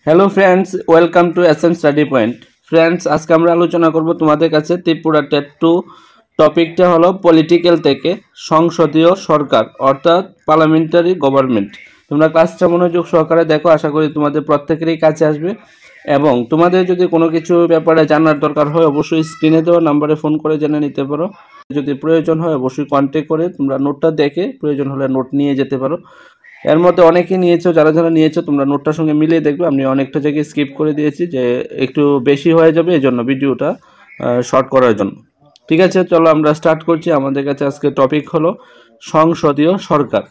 Hello friends, welcome to SM study point. Friends, আজকে আমরা আলোচনা করব তোমাদের কাছে ত্রিপুরা টেট 2 টপিকটা হলো পলিটিক্যাল থেকে সংসদীয় সরকার অর্থাৎ পার্লামেন্টারি গভর্নমেন্ট। তোমরা ক্লাসটা মনোযোগ সহকারে দেখো, আশা করি তোমাদের প্রত্যেকেরই কাছে আসবে। এবং তোমাদের যদি কোনো কিছু ব্যাপারে জানার দরকার হয় অবশ্যই স্ক্রিনে দেওয়া নাম্বারে ফোন করে জেনে নিতে পারো। যদি প্রয়োজন হয় অবশ্যই কন্ট্যাক্ট করে তোমরা নোটটা দেখে প্রয়োজন হলে নোট নিয়ে যেতে পারো। এর মধ্যে অনেকে নিয়েছো, যারা যারা নিয়েছো তোমরা নোটটার সঙ্গে মিলিয়ে দেখবে। আমি অনেকটা জায়গায় স্কিপ করে দিয়েছি যে একটু বেশি হয়ে যাবে, এই জন্য ভিডিওটা শর্ট করার জন্য। ঠিক আছে, চলো আমরা স্টার্ট করছি। আমাদের কাছে আজকে টপিক হলো সংসদীয় সরকার।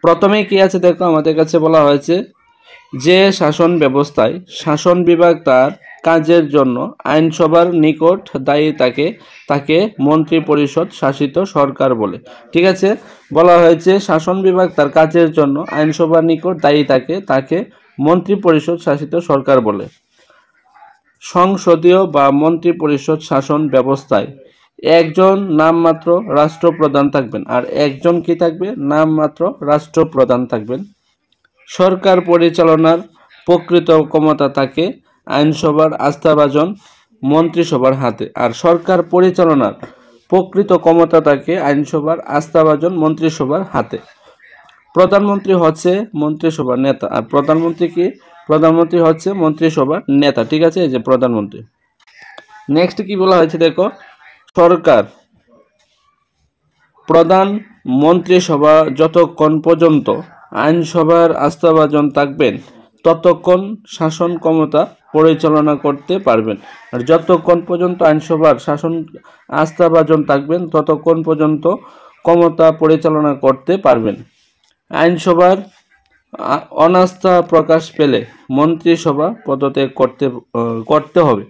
প্রথমেই কি আছে দেখো, আমাদের কাছে বলা হয়েছে যে শাসন ব্যবস্থায় শাসন বিভাগ তার কাজের জন্য আইনসভার নিকট দায়ী তাকে মন্ত্রী পরিষদ শাসিত সরকার বলে। ঠিক আছে, বলা হয়েছে শাসন বিভাগ তার কাজের জন্য আইনসভার নিকট দায়ী তাকে মন্ত্রী পরিষদ শাসিত সরকার বলে। সংসদীয় বা মন্ত্রী পরিষদ শাসন ব্যবস্থায় একজন নামমাত্র রাষ্ট্রপ্রধান থাকবেন, আর একজন কি থাকবে, নামমাত্র রাষ্ট্রপ্রধান থাকবেন। সরকার পরিচালনার প্রকৃত ক্ষমতা থাকে আইনসভার আস্থাভাজন মন্ত্রিসভার হাতে, আর সরকার পরিচালনার প্রকৃত ক্ষমতা থাকে আইনসভার আস্থাভাজন মন্ত্রিসভার হাতে। প্রধানমন্ত্রী হচ্ছে মন্ত্রিসভার নেতা, আর প্রধানমন্ত্রী হচ্ছে মন্ত্রিসভার নেতা। ঠিক আছে, এই যে প্রধানমন্ত্রী। নেক্সট কি বলা হয়েছে দেখো, সরকার প্রধান মন্ত্রিসভা যতক্ষণ পর্যন্ত আইনসভার আস্থাভাজন থাকবেন ততক্ষণ শাসন ক্ষমতা পরিচালনা করতে পারবেন, আর যতক্ষণ পর্যন্ত আইনসভার শাসন আস্থাভাজন থাকবেন ততক্ষণ পর্যন্ত ক্ষমতা পরিচালনা করতে পারবেন। আইনসভার অনাস্থা প্রকাশ পেলে মন্ত্রিসভা পদত্যাগ করতে হবে,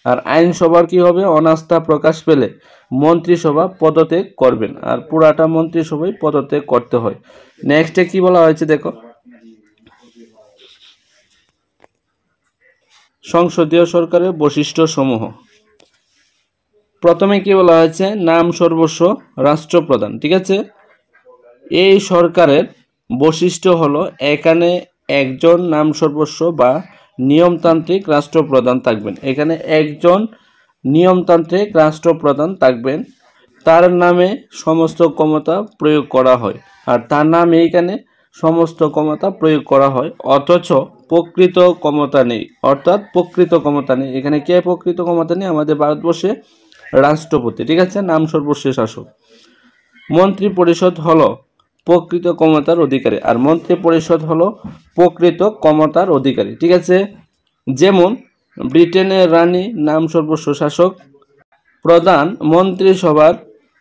আর আইনসভার কি হবে, অনাস্থা প্রকাশ পেলে মন্ত্রিসভা পদত্যাগ করবেন, আর পুরাটা মন্ত্রিসভায় পদত্যাগ করতে হয়। নেক্সটে কি বলা হয়েছে দেখো, সংসদীয় সরকারের বৈশিষ্ট্য সমূহ। প্রথমে কি বলা হয়েছে, নাম সর্বস্ব রাষ্ট্রপ্রধান। ঠিক আছে, এই সরকারের বৈশিষ্ট্য হলো এখানে একজন নাম সর্বস্ব বা নিয়মতান্ত্রিক রাষ্ট্রপ্রধান থাকবেন। এখানে একজন নিয়মতান্ত্রিক রাষ্ট্রপ্রধান থাকবেন, তার নামে সমস্ত ক্ষমতা প্রয়োগ করা হয়, আর তার নামে এখানে সমস্ত ক্ষমতা প্রয়োগ করা হয়, অথচ প্রকৃত ক্ষমতা নেই। অর্থাৎ প্রকৃত ক্ষমতা নেই এখানে। কে প্রকৃত ক্ষমতা নেই? আমাদের ভারতবর্ষে রাষ্ট্রপতি। ঠিক আছে, নাম সর্বস্ব শাসক। মন্ত্রী পরিষদ হলো প্রকৃত ক্ষমতার অধিকারী, আর মন্ত্রী পরিষদ হলো প্রকৃত ক্ষমতার অধিকারী। ঠিক আছে, যেমন ব্রিটেনের রানী নাম সর্বস্ব শাসক, প্রধান মন্ত্রিসভার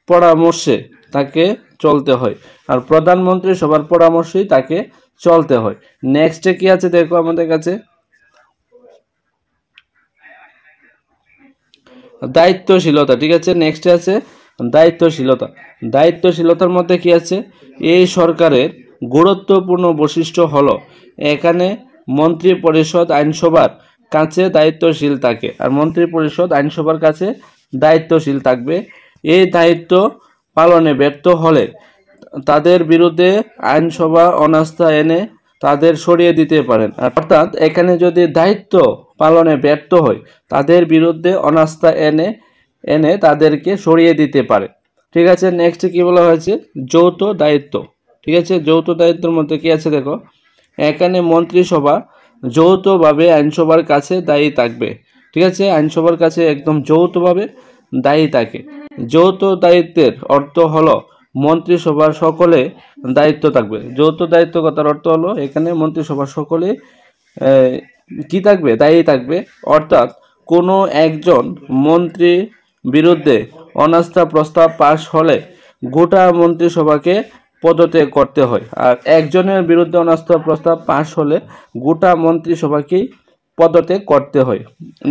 পরামর্শে তাকে চলতে হয়, আর প্রধানমন্ত্রী সভার পরামর্শেই তাকে চলতে হয়। নেক্সটে কি আছে দেখো আমাদের কাছে, দায়িত্বশীলতা। ঠিক আছে, নেক্সটে আছে দায়িত্বশীলতা। দায়িত্বশীলতার মধ্যে কি আছে, এই সরকারের গুরুত্বপূর্ণ বৈশিষ্ট্য হলো এখানে মন্ত্রী পরিষদ আইনসভার কাছে দায়িত্বশীল থাকে, আর মন্ত্রী পরিষদ আইনসভার কাছে দায়িত্বশীল থাকবে। এই দায়িত্ব পালনে ব্যর্থ হলে তাদের বিরুদ্ধে আইনসভা অনাস্থা এনে তাদের সরিয়ে দিতে পারেন। অর্থাৎ এখানে যদি দায়িত্ব পালনে ব্যর্থ হয় তাদের বিরুদ্ধে অনাস্থা এনে তাদেরকে সরিয়ে দিতে পারে। ঠিক আছে, নেক্সট কি বলা হয়েছে, যৌথ দায়িত্ব। ঠিক আছে, যৌথ দায়িত্বের মধ্যে কি আছে দেখো, এখানে মন্ত্রিসভা যৌথভাবে আইনসভার কাছে দায়ী থাকবে। ঠিক আছে, আইনসভার কাছে একদম যৌথভাবে দায়ী থাকে। যৌথ দায়িত্বের অর্থ হলো মন্ত্রিসভার সকলে দায়িত্ব থাকবে। যৌথ দায়িত্ব কথার অর্থ হলো এখানে মন্ত্রিসভার সকলে কি থাকবে, দায়ী থাকবে। অর্থাৎ কোনো একজন মন্ত্রী বিরুদ্ধে অনাস্থা প্রস্তাব পাশ হলে গোটা মন্ত্রিসভাকে পদত্যাগ করতে হয়, আর একজনের বিরুদ্ধে অনাস্থা প্রস্তাব পাশ হলে গোটা মন্ত্রিসভাকেই পদত্যাগ করতে হয়।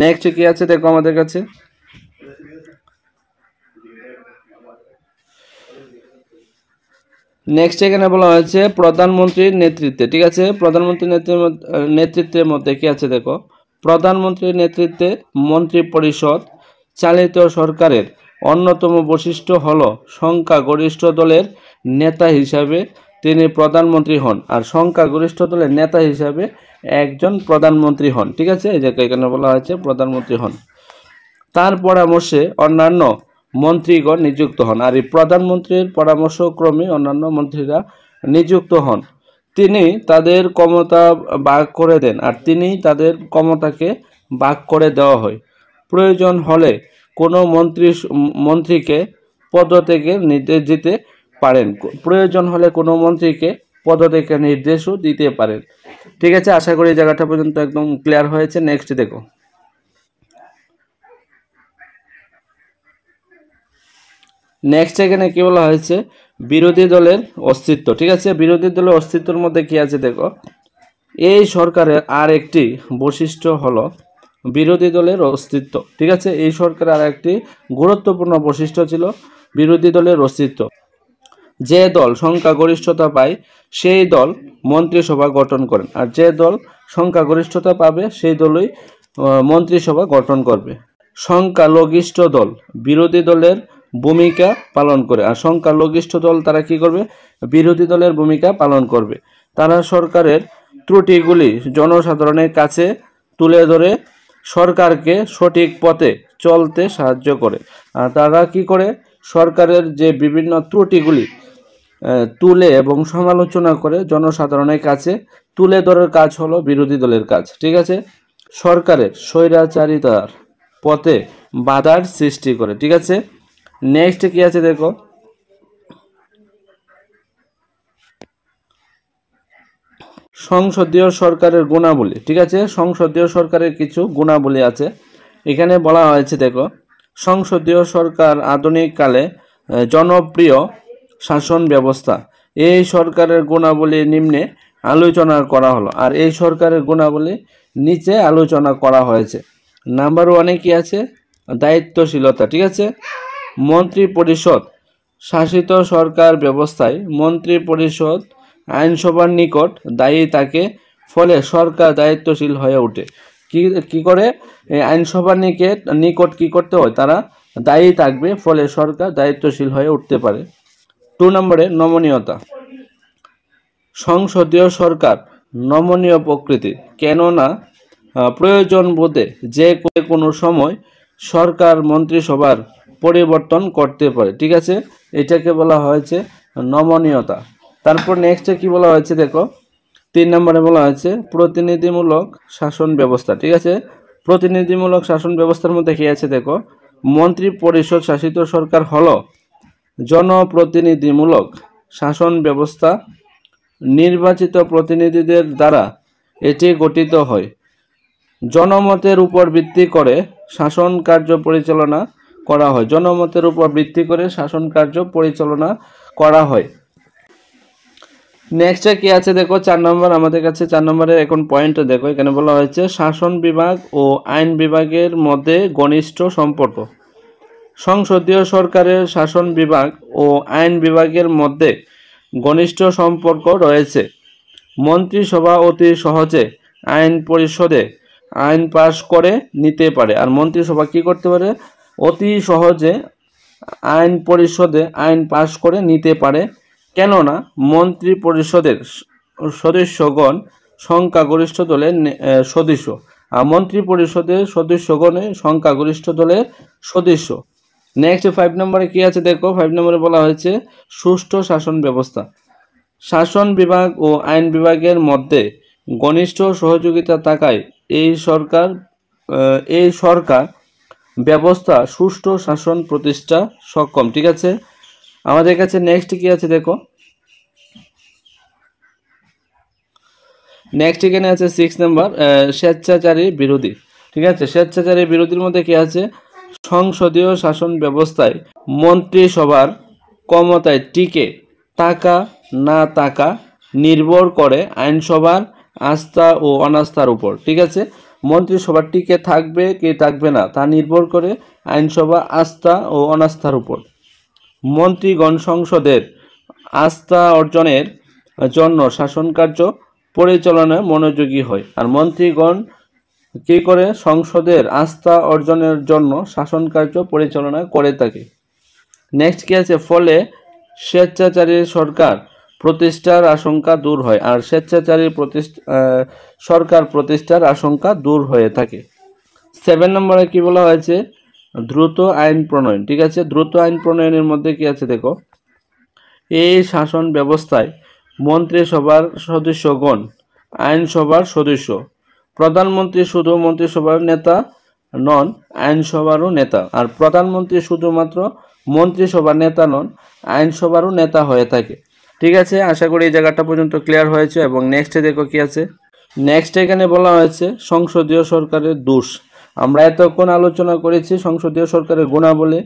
নেক্সট কি আছে দেখো আমাদের কাছে, নেক্সট এখানে বলা হয়েছে প্রধানমন্ত্রীর নেতৃত্বে। ঠিক আছে, প্রধানমন্ত্রীর নেতৃত্বের মধ্যে কি আছে দেখো, প্রধানমন্ত্রীর নেতৃত্বে মন্ত্রী পরিষদ চালিত সরকারের অন্যতম বৈশিষ্ট্য হলো সংখ্যাগরিষ্ঠ দলের নেতা হিসাবে তিনি প্রধানমন্ত্রী হন, আর সংখ্যাগরিষ্ঠ দলের নেতা হিসাবে একজন প্রধানমন্ত্রী হন। ঠিক আছে, এই যে এখানে বলা হয়েছে প্রধানমন্ত্রী হন। তার পরামর্শে অন্যান্য মন্ত্রীগণ নিযুক্ত হন, আর এই প্রধানমন্ত্রীর পরামর্শক্রমে অন্যান্য মন্ত্রীরা নিযুক্ত হন। তিনি তাদের ক্ষমতা ভাগ করে দেন, আর তিনি তাদের ক্ষমতাকে ভাগ করে দেওয়া হয়। প্রয়োজন হলে কোনো মন্ত্রীকে পদত্যাগের নির্দেশ দিতে পারেন। প্রয়োজন হলে কোনো মন্ত্রীকে পদত্যাগের নির্দেশও দিতে পারেন। ঠিক আছে, আশা করি এই জায়গাটা পর্যন্ত একদম ক্লিয়ার হয়েছে। নেক্সট দেখো, নেক্সট এখানে কি বলা হয়েছে, বিরোধী দলের অস্তিত্ব। ঠিক আছে, বিরোধী দলের অস্তিত্বের মধ্যে কি আছে দেখো, এই সরকারের আর একটি বৈশিষ্ট্য হলো বিরোধী দলের অস্তিত্ব। ঠিক আছে, এই সরকারের আর একটি গুরুত্বপূর্ণ বৈশিষ্ট্য ছিল বিরোধী দলের অস্তিত্ব। যে দল সংখ্যাগরিষ্ঠতা পায় সেই দল মন্ত্রিসভা গঠন করেন, আর যে দল সংখ্যাগরিষ্ঠতা পাবে সেই দলই মন্ত্রিসভা গঠন করবে। সংখ্যালঘিষ্ঠ দল বিরোধী দলের ভূমিকা পালন করে, আর সংখ্যালঘিষ্ঠ দল তারা কি করবে, বিরোধী দলের ভূমিকা পালন করবে। তারা সরকারের ত্রুটিগুলি জনসাধারণের কাছে তুলে ধরে সরকারকে সঠিক পথে চলতে সাহায্য করে। আর তারা কি করে, সরকারের যে বিভিন্ন ত্রুটিগুলি তুলে এবং সমালোচনা করে জনসাধারণের কাছে তুলে ধরার কাজ হলো বিরোধী দলের কাজ। ঠিক আছে, সরকারের স্বৈরাচারিতার পথে বাধার সৃষ্টি করে। ঠিক আছে, নেক্সট কি আছে দেখো, সংসদীয় সরকারের গুণাবলী। ঠিক আছে, সংসদীয় সরকারের কিছু গুণাবলী আছে, এখানে বলা হয়েছে দেখো, সংসদীয় সরকার আধুনিক কালে জনপ্রিয় শাসন ব্যবস্থা। এই সরকারের গুণাবলী নিম্নে আলোচনা করা হলো, আর এই সরকারের গুণাবলী নিচে আলোচনা করা হয়েছে। নাম্বার ওয়ানে কি আছে, দায়িত্বশীলতা। ঠিক আছে, মন্ত্রী পরিষদ শাসিত সরকার ব্যবস্থায় মন্ত্রী পরিষদ আইনসভার নিকট দায়ী থাকে, ফলে সরকার দায়িত্বশীল হয়ে ওঠে। কি করে, আইনসভার নিকট কি করতে হয়, তারা দায়ী থাকবে, ফলে সরকার দায়িত্বশীল হয়ে উঠতে পারে। 2 নম্বরে নমনীয়তা। সংসদীয় সরকার নমনীয় প্রকৃতির, কেননা প্রয়োজন বোধে যে কোনো সময় সরকার মন্ত্রিসভার পরিবর্তন করতে পারে। ঠিক আছে, এটাকে বলা হয়েছে নমনীয়তা। তারপর নেক্সটে কি বলা হয়েছে দেখো, 3 নম্বরে বলা হয়েছে প্রতিনিধিমূলক শাসন ব্যবস্থা। ঠিক আছে, প্রতিনিধিমূলক শাসন ব্যবস্থার মধ্যে কি আছে দেখো, মন্ত্রী পরিষদ শাসিত সরকার হলো জনপ্রতিনিধিমূলক শাসন ব্যবস্থা। নির্বাচিত প্রতিনিধিদের দ্বারা এটি গঠিত হয়। জনমতের উপর ভিত্তি করে শাসন কার্য পরিচালনা করা হয়। জনমতের উপর ভিত্তি করে শাসন কার্য পরিচালনা করা হয়। নেক্সটে কি আছে দেখো, 4 নম্বর, আমাদের কাছে 4 নম্বরের এখন পয়েন্ট দেখো, এখানে বলা হয়েছে শাসন বিভাগ ও আইন বিভাগের মধ্যে ঘনিষ্ঠ সম্পর্ক। সংসদীয় সরকারের শাসন বিভাগ ও আইন বিভাগের মধ্যে ঘনিষ্ঠ সম্পর্ক রয়েছে। মন্ত্রিসভা অতি সহজে আইন পরিষদে আইন পাশ করে নিতে পারে, আর মন্ত্রিসভা কি করতে পারে, অতি সহজে আইন পরিষদে আইন পাশ করে নিতে পারে, কেননা মন্ত্রী পরিষদের সদস্যগণ সংখ্যাগরিষ্ঠ দলের সদস্য, আর মন্ত্রী পরিষদের সদস্যগণের সংখ্যাগরিষ্ঠ দলের সদস্য। নেক্সট 5 নম্বরে কি আছে দেখো, 5 নম্বরে বলা হয়েছে সুষ্ঠু শাসন ব্যবস্থা। শাসন বিভাগ ও আইন বিভাগের মধ্যে ঘনিষ্ঠ সহযোগিতা থাকায় এই সরকার ব্যবস্থা সুষ্ঠু শাসন প্রতিষ্ঠা সক্ষম। ঠিক আছে, আমাদের কাছে নেক্সট কি আছে দেখো, নেক্সট এখানে আছে 6 নম্বর, স্বেচ্ছাচারী বিরোধী। ঠিক আছে, স্বেচ্ছাচারী বিরোধীর মধ্যে কি আছে, সংসদীয় শাসন ব্যবস্থায় মন্ত্রিসভার ক্ষমতায় টিকে থাকা না থাকা নির্ভর করে আইনসভার আস্থা ও অনাস্থার উপর। ঠিক আছে, মন্ত্রিসভা টিকে থাকবে কি থাকবে না তা নির্ভর করে আইনসভা আস্থা ও অনাস্থার উপর। মন্ত্রীগণ সংসদের আস্থা অর্জনের জন্য শাসন কার্য পরিচালনায় মনোযোগী হয়, আর মন্ত্রীগণ কি করে, সংসদের আস্থা অর্জনের জন্য শাসন কার্য পরিচালনা করে থাকে। নেক্সট কি আছে, ফলে স্বেচ্ছাচারী সরকার প্রতিষ্ঠার আশঙ্কা দূর হয়, আর স্বেচ্ছাচারী সরকার প্রতিষ্ঠার আশঙ্কা দূর হয়ে থাকে। 7 নম্বরে কি বলা হয়েছে, দ্রুত আইন প্রণয়ন। ঠিক আছে, দ্রুত আইন প্রণয়নের মধ্যে কি আছে দেখো, এই শাসন ব্যবস্থায় মন্ত্রিসভার সদস্যগণ আইনসভার সদস্য, প্রধানমন্ত্রী শুধু মন্ত্রিসভার নেতা নন, আইনসভারও নেতা, আর প্রধানমন্ত্রী শুধুমাত্র মন্ত্রিসভার নেতা নন, আইনসভারও নেতা হয়ে থাকে। ঠিক আছে, আশা করি এই জায়গাটা পর্যন্ত ক্লিয়ার হয়েছে। এবং নেক্সটে দেখো কি আছে, নেক্সট এখানে বলা হয়েছে সংসদীয় সরকারের দোষ। আমরা এতক্ষণ আলোচনা করেছি সংসদীয় সরকারের গুণাবলী,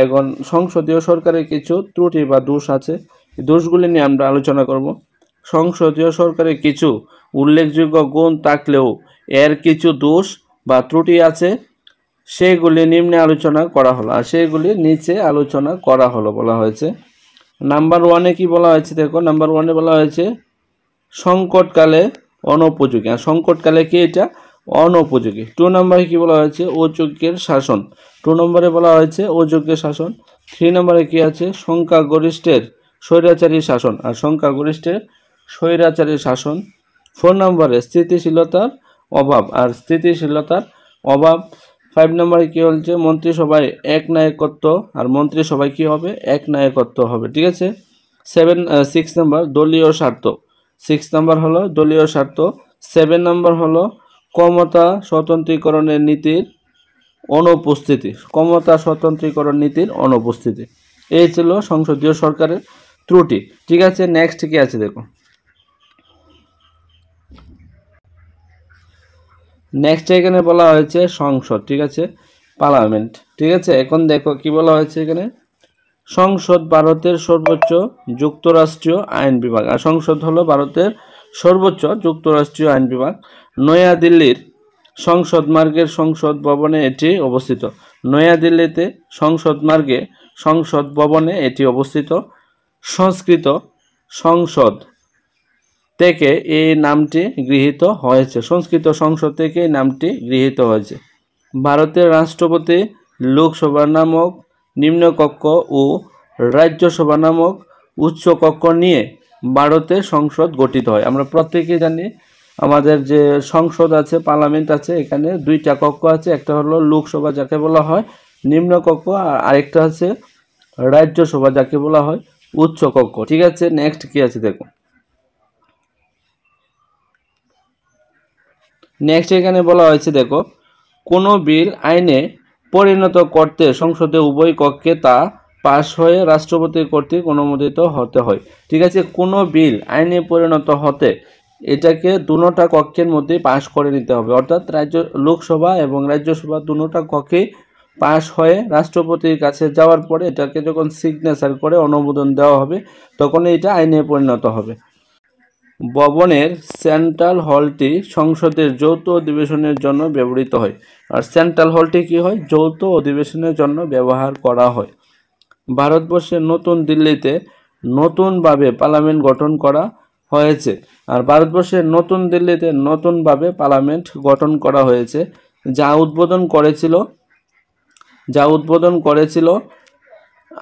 এখন সংসদীয় সরকারের কিছু ত্রুটি বা দোষ আছে, দোষগুলি নিয়ে আমরা আলোচনা করব। সংসদীয় সরকারের কিছু উল্লেখযোগ্য গুণ থাকলেও এর কিছু দোষ বা ত্রুটি আছে, সেগুলি নিম্নে আলোচনা করা হলো, আর সেগুলি নিচে আলোচনা করা হলো বলা হয়েছে। নাম্বার 1-এ কি বলা হয়েছে দেখো, নাম্বার 1-এ বলা হয়েছে সংকটকালে অনুপযোগী, আর সংকটকালে কি এটা অনুপযোগী। 2 নম্বরে কি বলা হয়েছে, অযোগ্যের শাসন, 2 নম্বরে বলা হয়েছে অযোগ্যের শাসন। 3 নম্বরে কি আছে, সংখ্যাগরিষ্ঠের স্বৈরাচারী শাসন, আর সংখ্যাগরিষ্ঠের স্বৈরাচারী শাসন। 4 নম্বরে স্থিতিশীলতার অভাব, আর স্থিতিশীলতার অভাব। 5 নম্বরে কি হচ্ছে, মন্ত্রিসভায় একনায়কত্ব, আর মন্ত্রিসভায় কি হবে, একনায়কত্ব হবে। ঠিক আছে। 6 নম্বর দলীয় স্বার্থ, 6 নম্বর হলো দলীয় স্বার্থ। 7 নম্বর হলো ক্ষমতা স্বতন্ত্রীকরণের নীতির অনুপস্থিতি, ক্ষমতা স্বতন্ত্রীকরণ নীতির অনুপস্থিতি। এই ছিল সংসদীয় সরকারের ত্রুটি। ঠিক আছে, নেক্সট কি আছে দেখো, নেক্সট এখানে বলা হয়েছে সংসদ। ঠিক আছে, পার্লামেন্ট। ঠিক আছে, এখন দেখো কি বলা হয়েছে এখানে, সংসদ ভারতের সর্বোচ্চ যুক্তরাষ্ট্রীয় আইন বিভাগ, আর সংসদ হলো ভারতের সর্বোচ্চ যুক্তরাষ্ট্রীয় আইন বিভাগ। নয়াদিল্লির সংসদ মার্গের সংসদ ভবনে এটি অবস্থিত, নয়াদিল্লিতে সংসদ মার্গে সংসদ ভবনে এটি অবস্থিত। সংস্কৃত সংসদ থেকে এই নামটি গৃহীত হয়েছে, সংস্কৃত সংসদ থেকে এই নামটি গৃহীত হয়েছে। ভারতের রাষ্ট্রপতি লোকসভা নামক নিম্নকক্ষ ও রাজ্যসভা নামক উচ্চকক্ষ নিয়ে ভারতের সংসদ গঠিত হয়। আমরা প্রত্যেকেই জানি আমাদের যে সংসদ আছে, পার্লামেন্ট আছে, এখানে 2টা কক্ষ আছে, একটা হলো লোকসভা যাকে বলা হয় নিম্নকক্ষ, আর আরেকটা আছে রাজ্যসভা যাকে বলা হয় উচ্চকক্ষ। ঠিক আছে, নেক্সট কি আছে দেখো, নেক্সট এখানে বলা হয়েছে দেখো, কোনো বিল আইনে পরিণত করতে সংসদে উভয় কক্ষে তা পাশ হয়ে রাষ্ট্রপতি কর্তৃক অনুমোদিত হতে হয়। ঠিক আছে, কোনো বিল আইনে পরিণত হতে এটাকে দুটোটা কক্ষের মধ্যে পাশ করে নিতে হবে, অর্থাৎ লোকসভা এবং রাজ্যসভা দুটোটা কক্ষে পাশ হয়ে রাষ্ট্রপতির কাছে যাওয়ার পরে এটাকে যখন সিগনেচার করে অনুমোদন দেওয়া হবে তখন এটা আইনে পরিণত হবে। ভবনের সেন্ট্রাল হলটি সংসদের যৌথ অধিবেশনের জন্য ব্যবহৃত হয়, আর সেন্ট্রাল হলটি কি হয়, যৌথ অধিবেশনের জন্য ব্যবহার করা হয়। ভারতবর্ষের নতুন দিল্লিতে নতুনভাবে পার্লামেন্ট গঠন করা হয়েছে, আর ভারতবর্ষের নতুন দিল্লিতে নতুনভাবে পার্লামেন্ট গঠন করা হয়েছে, যা উদ্বোধন করেছিল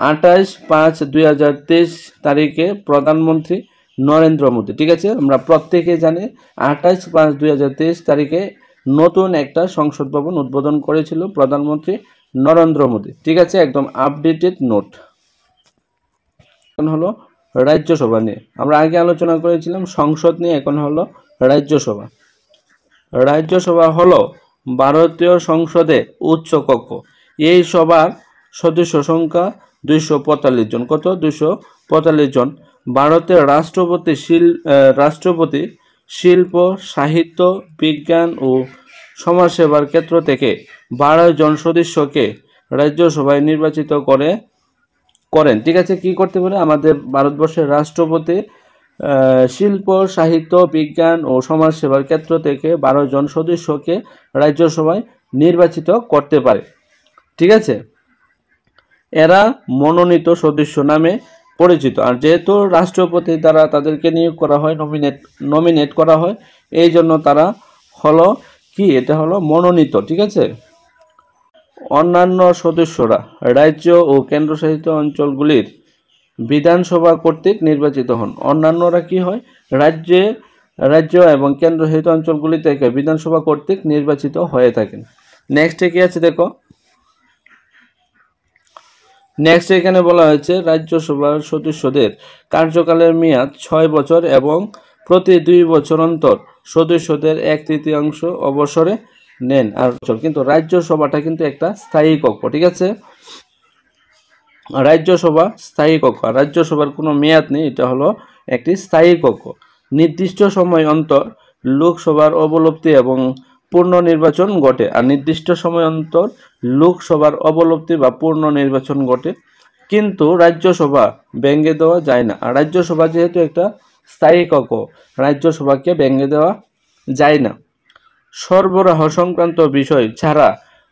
28/5/2023 তারিখে প্রধানমন্ত্রী নরেন্দ্র মোদী। ঠিক আছে, আমরা প্রত্যেকে জানি 28/5/2023 তারিখে নতুন একটা সংসদ ভবন উদ্বোধন করেছিল প্রধানমন্ত্রী নরেন্দ্র মোদী। ঠিক আছে, একদম আপডেটেড নোট। এখন হলো রাজ্যসভা নিয়ে, আমরা আগে আলোচনা করেছিলাম সংসদ নিয়ে, এখন হলো রাজ্যসভা। রাজ্যসভা হলো ভারতীয় সংসদে উচ্চ কক্ষ। এই সভার সদস্য সংখ্যা 245 জন। কত? 245 জন। ভারতের রাষ্ট্রপতি শিল্প, সাহিত্য, বিজ্ঞান ও সমাজসেবার ক্ষেত্র থেকে 12 জন সদস্যকে রাজ্যসভায় নির্বাচিত করেন। ঠিক আছে, কি করতে পারে আমাদের ভারতবর্ষের রাষ্ট্রপতি শিল্প, সাহিত্য, বিজ্ঞান ও সমাজসেবার ক্ষেত্র থেকে 12 জন সদস্যকে রাজ্যসভায় নির্বাচিত করতে পারে। ঠিক আছে, এরা মনোনীত সদস্য নামে পরিচিত, আর যেহেতু রাষ্ট্রপতি দ্বারা তাদেরকে নিয়োগ করা হয়, নমিনেট করা হয়, এই জন্য তারা হলো কি, এটা হলো মনোনীত। ঠিক আছে, অন্যান্য সদস্যরা রাজ্য ও কেন্দ্রশাসিত অঞ্চলগুলির বিধানসভা কর্তৃক নির্বাচিত হন। অন্যান্যরা কি হয়? রাজ্য এবং কেন্দ্রশাসিত অঞ্চলগুলি থেকে বিধানসভা কর্তৃক নির্বাচিত হয়ে থাকেন। নেক্সটে কি আছে দেখো। নেক্সট এখানে বলা হয়েছে রাজ্যসভার সদস্যদের কার্যকালের মেয়াদ 6 বছর এবং প্রতি 2 বছর অন্তর সদস্যদের 1/3 অবসরে নেন। আর কিন্তু রাজ্যসভাটা কিন্তু একটা স্থায়ী কক্ষ, ঠিক আছে? রাজ্যসভা স্থায়ী কক্ষ, রাজ্যসভার কোনো মেয়াদ নেই, এটা হলো একটি স্থায়ী কক্ষ। নির্দিষ্ট সময় অন্তর লোকসভার অবলব্ধি এবং পূর্ণ নির্বাচন ঘটে। আর নির্দিষ্ট সময় অন্তর লোকসভার অবলব্ধি বা পূর্ণ নির্বাচন ঘটে, কিন্তু রাজ্যসভা ভেঙে দেওয়া যায় না। আর রাজ্যসভা যেহেতু একটা স্থায়ী কক্ষ, রাজ্যসভাকে ভেঙে দেওয়া যায় না। সরবরাহ সংক্রান্ত বিষয় ছাড়া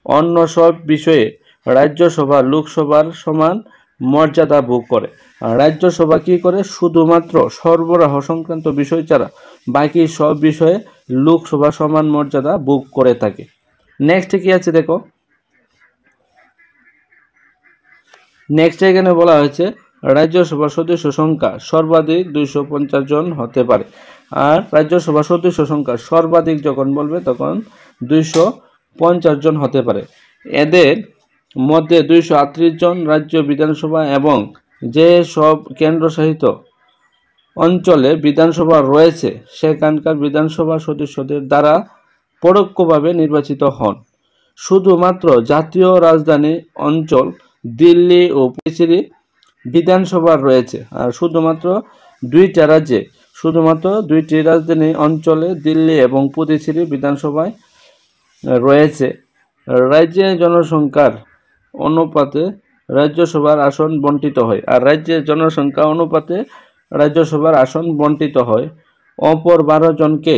অন্য সব বিষয়ে রাজ্যসভা লোকসভার সমান মর্যাদা ভোগ করে। আর রাজ্যসভা কি করে? শুধুমাত্র সরবরাহ সংক্রান্ত বিষয় ছাড়া বাকি সব বিষয়ে লোকসভা সমান মর্যাদা ভোগ করে থাকে। নেক্সট কি আছে দেখো। নেক্সট এখানে বলা হয়েছে রাজ্যসভার সদস্য সংখ্যা সর্বাধিক 250 জন হতে পারে। আর রাজ্যসভার সদস্য সংখ্যা সর্বাধিক যখন বলবে তখন 250 জন হতে পারে। এদের মধ্যে 238 জন রাজ্য বিধানসভা এবং যে সব কেন্দ্রশাসিত অঞ্চলে বিধানসভা রয়েছে সেখানকার বিধানসভা সদস্যদের দ্বারা পরোক্ষভাবে নির্বাচিত হন। শুধুমাত্র জাতীয় রাজধানী অঞ্চল দিল্লি ও পুডুচেরি বিধানসভা রয়েছে। আর শুধুমাত্র দুইটি রাজধানী অঞ্চলে দিল্লি এবং পুডুচেরি বিধানসভায় রয়েছে। রাজ্যের জনসংখ্যার অনুপাতে রাজ্যসভার আসন বণ্টিত হয়। আর রাজ্যের জনসংখ্যা অনুপাতে রাজ্যসভার আসন বণ্টিত হয়। অপর 12 জনকে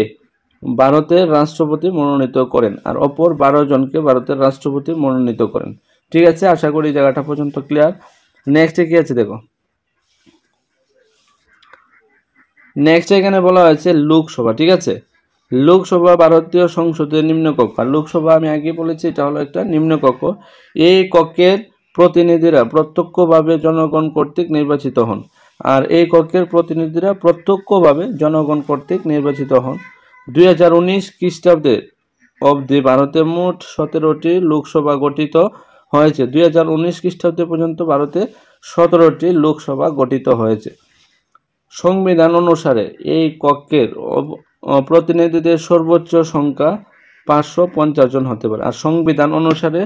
ভারতের রাষ্ট্রপতি মনোনীত করেন। আর অপর 12 জনকে ভারতের রাষ্ট্রপতি মনোনীত করেন। ঠিক আছে, আশা করি জায়গাটা পর্যন্ত ক্লিয়ার। নেক্সট কি আছে দেখো। নেক্সট এখানে বলা হয়েছে লোকসভা, ঠিক আছে? লোকসভা ভারতীয় সংসদের নিম্নকক্ষ। আর লোকসভা আমি আগে বলেছি এটা হলো একটা নিম্নকক্ষ। এই কক্ষের প্রতিনিধিরা প্রত্যক্ষভাবে জনগণ কর্তৃক নির্বাচিত হন। আর এই কক্ষের প্রতিনিধিরা প্রত্যক্ষভাবে জনগণ কর্তৃক নির্বাচিত হন। 2019 খ্রিস্টাব্দে অবধি ভারতে মোট 17টি লোকসভা গঠিত হয়েছে। 2019 খ্রিস্টাব্দে পর্যন্ত ভারতে 17টি লোকসভা গঠিত হয়েছে। সংবিধান অনুসারে এই কক্ষের প্রতিনিধিদের সর্বোচ্চ সংখ্যা 550 জন হতে পারে। আর সংবিধান অনুসারে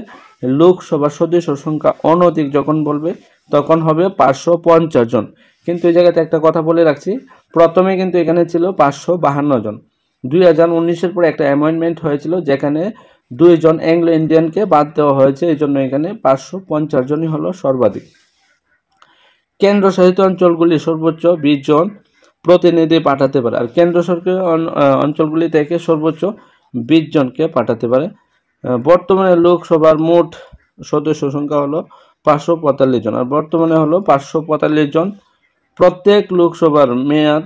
লোকসভা সদস্য সংখ্যা অনধিক যখন বলবে তখন হবে 550 জন। কিন্তু এই জায়গাতে একটা কথা বলে রাখছি, প্রথমে কিন্তু এখানে ছিল 552 জন। 2019-এর পরে একটা অ্যামেন্ডমেন্ট হয়েছিল যেখানে 2 জন অ্যাংলো ইন্ডিয়ানকে বাদ দেওয়া হয়েছে, এই জন্য এখানে 550 জনই হলো সর্বাধিক। কেন্দ্রশাসিত অঞ্চলগুলি সর্বোচ্চ 20 জন প্রতিনিধি পাঠাতে পারে। আর কেন্দ্র সরকার অঞ্চলগুলি থেকে সর্বোচ্চ 20 জনকে পাঠাতে পারে। বর্তমানে লোকসভার মোট সদস্য সংখ্যা হলো 545 জন। আর বর্তমানে হলো 545 জন। প্রত্যেক লোকসভার মেয়াদ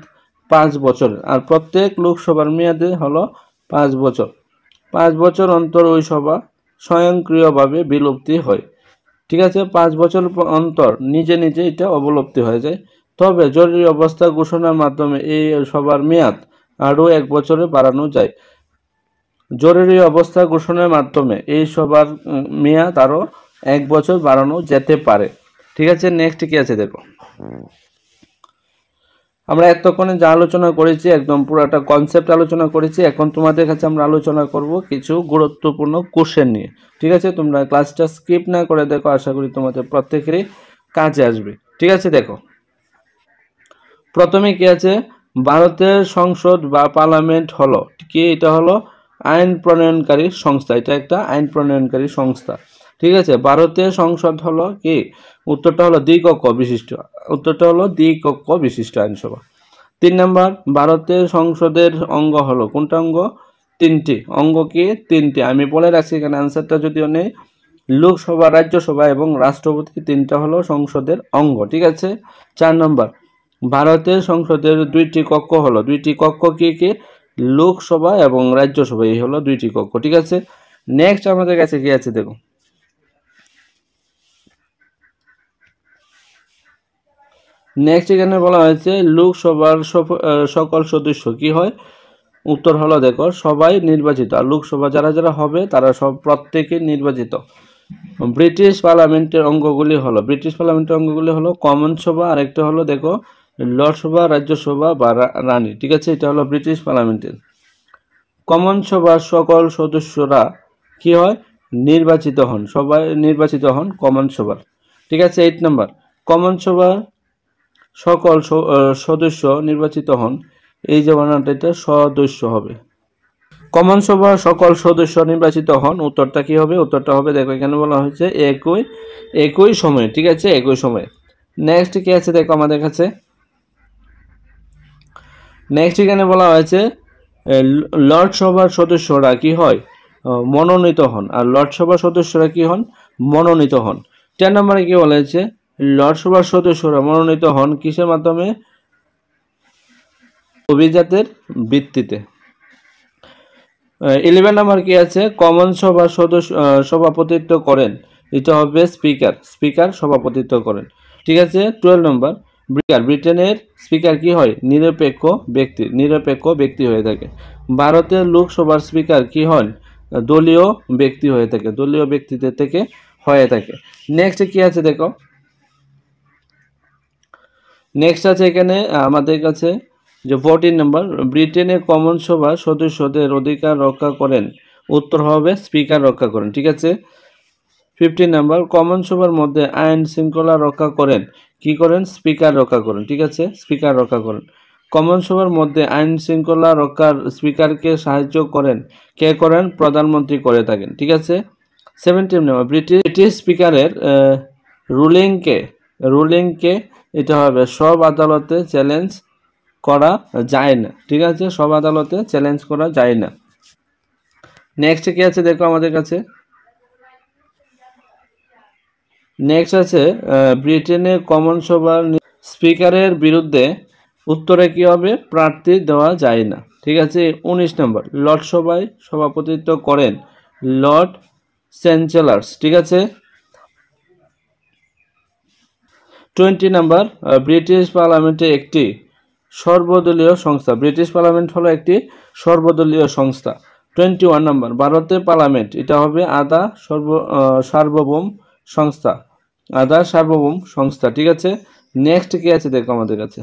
5 বছরের। আর প্রত্যেক লোকসভার মেয়াদে হলো 5 বছর। 5 বছর অন্তর ওই সভা স্বয়ংক্রিয়ভাবে বিলুপ্তি হয়। ঠিক আছে, 5 বছর অন্তর নিজে নিজে এটা অবলুপ্তি হয়ে যায়। তবে জরুরি অবস্থা ঘোষণার মাধ্যমে এই সভার মেয়াদ আরও 1 বছরে বাড়ানো যায়। জরুরি অবস্থা ঘোষণার মাধ্যমে এই সভার মেয়াদ আরও 1 বছর বাড়ানো যেতে পারে। ঠিক আছে, নেক্সট কি আছে দেখো। আমরা এতক্ষণে যা আলোচনা করেছি একদম পুরোটা কনসেপ্ট আলোচনা করেছি। এখন তোমাদের কাছে আমরা আলোচনা করব কিছু গুরুত্বপূর্ণ কোশ্চেন নিয়ে। ঠিক আছে, তোমরা ক্লাসটা স্কিপ না করে দেখো, আশা করি তোমাদের প্রত্যেকেরই কাজে আসবে। ঠিক আছে, দেখো প্রথমে কি আছে, ভারতের সংসদ বা পার্লামেন্ট হলো কি? এটা হলো আইন প্রণয়নকারী সংস্থা। এটা একটা আইন প্রণয়নকারী সংস্থা। ঠিক আছে, ভারতের সংসদ হলো কি? উত্তরটা হলো দ্বিকক্ষ বিশিষ্ট। উত্তরটা হলো দ্বিকক্ষ বিশিষ্ট আইনসভা। 3 নম্বর, ভারতের সংসদের অঙ্গ হলো কোনটা অঙ্গ? 3টি অঙ্গ। কি? 3টি। আমি বলে রাখছি এখানে আনসারটা যদিও নেই। লোকসভা, রাজ্যসভা এবং রাষ্ট্রপতি 3টা হলো সংসদের অঙ্গ। ঠিক আছে। 4 নম্বর, ভারতের সংসদের 2টি কক্ষ হলো 2টি কক্ষ। কি কি? লোকসভা এবং রাজ্যসভা, এই হলো 2টি কক্ষ। ঠিক আছে, নেক্সট আমাদের কাছে কি আছে দেখো। নেক্সট এখানে বলা হয়েছে লোকসভার সকল সদস্য কি হয়? উত্তর হলো দেখো সবাই নির্বাচিত। আর লোকসভা যারা যারা হবে তারা সব প্রত্যেকে নির্বাচিত। ব্রিটিশ পার্লামেন্টের অঙ্গগুলি হলো কমন সভা, আর একটা হলো দেখো লোকসভা, রাজ্যসভা বা রানী। ঠিক আছে, এটা হলো ব্রিটিশ পার্লামেন্টের। কমন সভার সকল সদস্যরা কি হয়? নির্বাচিত হন, সবাই নির্বাচিত হন কমন সভার। ঠিক আছে, 8 নম্বর, কমন সভার সকল সদস্য নির্বাচিত হন। এই যে বানানটা এটা সদস্য হবে। কমন সভার সকল সদস্য নির্বাচিত হন, উত্তরটা কি হবে? উত্তরটা হবে দেখো এখানে বলা হয়েছে একই সময়ে। ঠিক আছে, একই সময়ে। নেক্সট কি আছে দেখো আমাদের কাছে, নেক্সট এখানে বলা হয়েছে লোকসভার সদস্যরা কি হয়? মনোনীত হন। আর লোকসভার সদস্যরা কি হন? মনোনীত হন। 10 নম্বরে কি বলা হয়েছে? লোকসভার সদস্যরা মনোনীত হন কিসের মাধ্যমে? অভিজাতের ভিত্তিতে। 11 নম্বর কি আছে? কমন সভার সদস্য সভাপতিত্ব করেন, এটা হবে স্পিকার সভাপতিত্ব করেন। ঠিক আছে, 12 নম্বর, ব্রিটেনের স্পিকার কি হয়? নিরপেক্ষ ব্যক্তি হয়ে থাকে। ভারতের লোকসভার স্পিকার কি হন? দলীয় ব্যক্তি হয়ে থাকে, দলীয় ব্যক্তিদের থেকে হয়ে থাকে। নেক্সট কি আছে দেখো, নেক্সট আছে এখানে আমাদের কাছে যে 14 নম্বর, ব্রিটেনের কমন সভা সদস্যদের অধিকার রক্ষা করেন, উত্তর হবে স্পিকার রক্ষা করেন। ঠিক আছে, 15 নম্বর, কমন সভার মধ্যে আইন শৃঙ্খলা রক্ষা করেন, কি করেন? স্পিকার রক্ষা করেন। ঠিক আছে, স্পিকার রক্ষা করেন। কমন সভার মধ্যে আইন শৃঙ্খলা রক্ষার স্পিকারকে সাহায্য করেন, কে করেন? প্রধানমন্ত্রী করে থাকেন। ঠিক আছে, 17 নম্বর, ব্রিটিশ স্পিকারের রুলিংকে এটা হবে সব আদালতে চ্যালেঞ্জ করা যায় না। ঠিক আছে, সব আদালতে চ্যালেঞ্জ করা যায় না। নেক্সট কি আছে দেখো আমাদের কাছে, নেক্সট আছে ব্রিটেনের কমন সভার স্পিকারের বিরুদ্ধে উত্তরে কি হবে? প্রার্থী দেওয়া যায় না। ঠিক আছে, 19 নম্বর, লোকসভায় সভাপতিত্ব করেন লর্ড চ্যান্সেলর্স। ঠিক আছে, 20 নম্বর, ব্রিটিশ পার্লামেন্টে একটি সর্বদলীয় সংস্থা, ব্রিটিশ পার্লামেন্ট হলো একটি সর্বদলীয় সংস্থা। 21 নম্বর, ভারতের পার্লামেন্ট এটা হবে সার্বভৌম সংস্থা। ঠিক আছে, নেক্সট কি আছে দেখো আমাদের কাছে,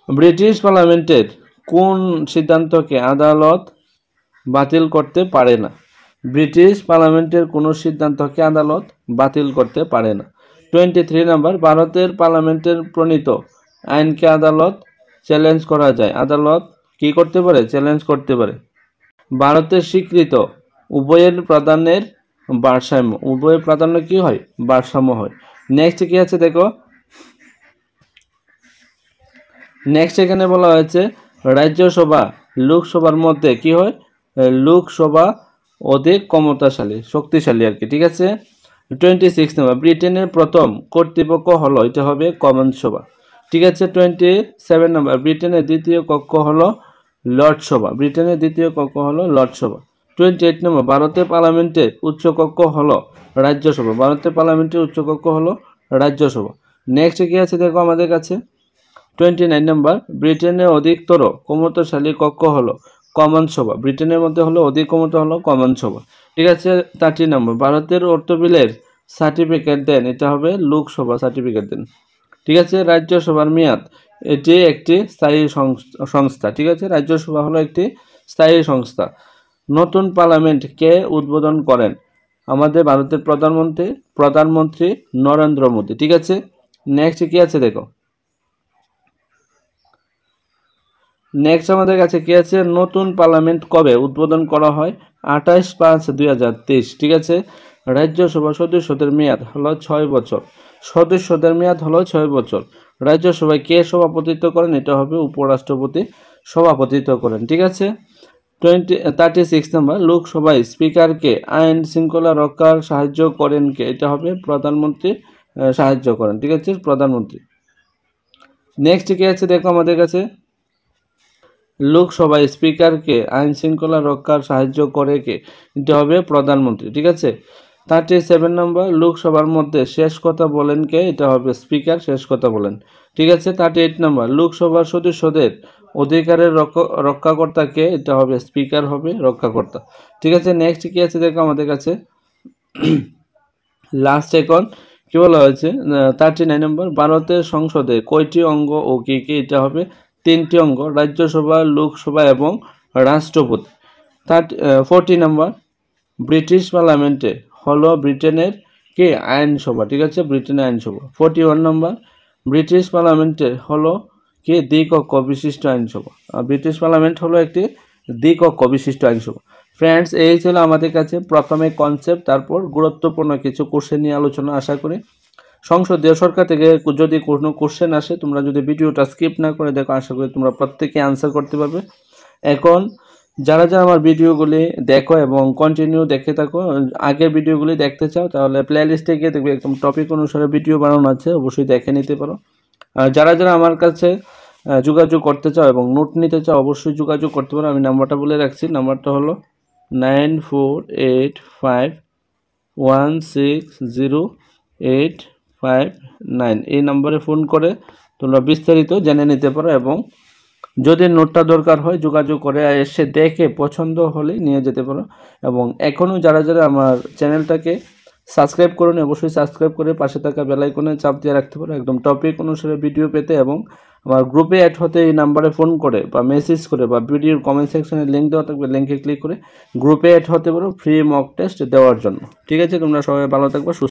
ব্রিটিশ পার্লামেন্টের কোন সিদ্ধান্তকে আদালত বাতিল করতে পারে না? ব্রিটিশ পার্লামেন্টের কোনো সিদ্ধান্তকে আদালত বাতিল করতে পারে না। 23 নম্বর, ভারতের পার্লামেন্টের প্রণীত আইনকে আদালত চ্যালেঞ্জ করা যায়, আদালত কি করতে পারে? চ্যালেঞ্জ করতে পারে। ভারতের স্বীকৃত উভয়ের প্রাধান্যের প্রাধান্য কি হয়? ভারসাম্য হয়। নেক্সট কি আছে দেখো, নেক্সট এখানে বলা হয়েছে রাজ্যসভা লোকসভার মধ্যে কি হয়? লোকসভা অধিক শক্তিশালী আর কি। ঠিক আছে, 26 নম্বর, ব্রিটেনের প্রথম কর্তৃপক্ষ হলো এটা হবে কমন সভা। ঠিক আছে, 27 নম্বর, ব্রিটেনের দ্বিতীয় কক্ষ হলো লর্ডসভা। 28 নম্বর, ভারতের পার্লামেন্টের উচ্চ কক্ষ হলো রাজ্যসভা। নেক্সট কি আছে দেখো আমাদের কাছে, 29 নম্বর, ব্রিটেনের অধিকতর ক্ষমতাশালী কক্ষ হলো কমন সভা। ব্রিটেনের মধ্যে হলো অধিক ক্ষমতা হলো কমন সভা। ঠিক আছে, 30 নম্বর, ভারতের অর্থ বিলের সার্টিফিকেট দেন, এটা হবে লোকসভা সার্টিফিকেট দেন। ঠিক আছে, রাজ্যসভার মেয়াদ এটি একটি স্থায়ী সংস্থা। ঠিক আছে, রাজ্যসভা হলো একটি স্থায়ী সংস্থা। নতুন পার্লামেন্ট কে উদ্বোধন করেন? আমাদের ভারতের প্রধানমন্ত্রী নরেন্দ্র মোদী। ঠিক আছে, নেক্সট কি আছে দেখো, নেক্সট আমাদের কাছে কি আছে, নতুন পার্লামেন্ট কবে উদ্বোধন করা হয়? 28/5/2023। ঠিক আছে, রাজ্যসভা সদস্যদের মেয়াদ হলো 6 বছর। রাজ্যসভায় কে সভাপতিত্ব করেন? এটা হবে উপরাষ্ট্রপতি সভাপতিত্ব করেন। ঠিক আছে, 36 নম্বর, লোকসভায় স্পিকারকে আইন শৃঙ্খলা রক্ষার সাহায্য করেন কে? এটা হবে প্রধানমন্ত্রী সাহায্য করেন। ঠিক আছে, প্রধানমন্ত্রী। নেক্সট কি আছে দেখো আমাদের কাছে, লোকসভায় স্পিকারকে আইন শৃঙ্খলা রক্ষার সাহায্য করে কে? এটা হবে প্রধানমন্ত্রী। ঠিক আছে, 37 নম্বর, লোকসভার মধ্যে শেষ কথা বলেন কে? এটা হবে স্পিকার শেষ কথা বলেন। ঠিক আছে। 38 নম্বর, লোকসভার সদস্যদের অধিকারের রক্ষাকর্তা কে? এটা হবে স্পিকার হবে রক্ষাকর্তা। ঠিক আছে। নেক্সট কি আছে দেখো আমাদের কাছে, লাস্ট এখন কি বলা হয়েছে 39 নম্বর, ভারতের সংসদে কয়টি অঙ্গ ও কি কি? এটা হবে 3টি অঙ্গ, রাজ্যসভা, লোকসভা এবং রাষ্ট্রপতি। 40 নম্বর, ব্রিটিশ পার্লামেন্টে হলো ব্রিটেনের কে? আইনসভা। ঠিক আছে, ব্রিটেনের আইনসভা। 41 নম্বর, ব্রিটিশ পার্লামেন্টে হলো কি? দ্বিকক্ষ বিশিষ্ট আইনসভা। ব্রিটিশ পার্লামেন্ট হলো একটি দ্বিকক্ষ বিশিষ্ট আইনসভা। ফ্রেন্ডস, এই ছিল আমাদের কাছে প্রথমে কনসেপ্ট, তারপর গুরুত্বপূর্ণ কিছু কোশ্চেন নিয়ে আলোচনা। আশা করি সংসদীয় সরকার থেকে যদি কোনো কোশ্চেন আসে, তোমরা যদি ভিডিওটা স্কিপ না করে দেখো, আশা করি তোমরা প্রত্যেকে আনসার করতে পারবে। এখন যারা যারা আমার ভিডিওগুলি দেখো এবং কন্টিনিউ দেখতে থাকো, আগের ভিডিওগুলি দেখতে চাও তাহলে প্লেলিস্টে গিয়ে দেখবে একদম টপিক অনুসারে ভিডিও বানানো আছে, অবশ্যই দেখে নিতে পারো। আর যারা যারা আমার কাছে যোগাযোগ করতে চাও এবং নোট নিতে চাও, অবশ্যই যোগাযোগ করতে পারো। আমি নাম্বারটা বলে রাখছি, নাম্বারটা হলো 9485160859। এই নাম্বারে ফোন করে তোমরা বিস্তারিত জেনে নিতে পারো, এবং যদি নোটটা দরকার হয় যোগাযোগ করে এসে দেখে পছন্দ হলে নিয়ে যেতে পারো। এবং এখনও যারা যারা আমার চ্যানেলটাকে সাবস্ক্রাইব করুন, অবশ্যই সাবস্ক্রাইব করে পাশে থাকা বেল আইকনে চাপ দিয়ে রাখতে পারো একদম টপিক অনুসারে ভিডিও পেতে। এবং আমার গ্রুপে অ্যাড হতে এই নাম্বারে ফোন করে বা মেসেজ করে বা ভিডিওর কমেন্ট সেকশনে লিঙ্ক দেওয়া থাকবে, লিঙ্কে ক্লিক করে গ্রুপে অ্যাড হতে পারো ফ্রি মক টেস্ট দেওয়ার জন্য। ঠিক আছে, তোমরা সবাই ভালো থাকবে।